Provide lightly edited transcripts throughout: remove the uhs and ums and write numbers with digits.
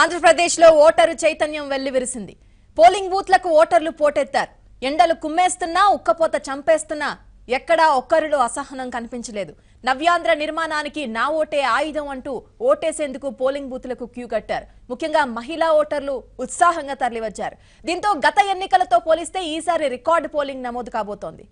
ఆంధ్రప్రదేశ్లో ఓటరు చైతన్యం వెల్లివిరిసింది. పోలింగ్ బూత్లకు ఓటర్లు పోటెత్తారు. ఎండలు కుమ్మేస్తున్నా, ఉక్కపోత చంపేస్తున్నా ఎక్కడా ఒక్కరిలో అసహనం కనిపించలేదు. నవ్యాంధ్ర నిర్మాణానికి నా ఓటే ఆయుధం అంటూ ఓటేసేందుకు పోలింగ్ బూత్లకు క్యూ కట్టారు. ముఖ్యంగా మహిళా ఓటర్లు ఉత్సాహంగా తరలివచ్చారు. దీంతో గత ఎన్నికలతో పోలిస్తే ఈసారి రికార్డు పోలింగ్ నమోదు కాబోతోంది.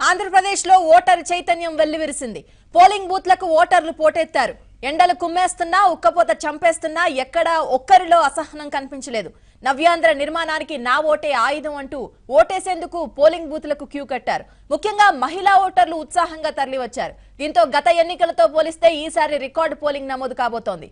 ఆంధ్రప్రదేశ్లో ఓటరు చైతన్యం వెల్లివిరిసింది. పోలింగ్ బూత్లకు ఓటర్లు పోటెత్తారు. ఎండలు కుమ్మేస్తున్నా, ఉక్కపోత చంపేస్తున్నా ఎక్కడా ఒక్కరిలో అసహనం కనిపించలేదు. నవ్యాంధ్ర నిర్మాణానికి నా ఓటే ఆయుధం అంటూ ఓటేసేందుకు పోలింగ్ బూత్లకు క్యూ కట్టారు. ముఖ్యంగా మహిళా ఓటర్లు ఉత్సాహంగా తరలివచ్చారు. దీంతో గత ఎన్నికలతో పోలిస్తే ఈసారి రికార్డు పోలింగ్ నమోదు కాబోతోంది.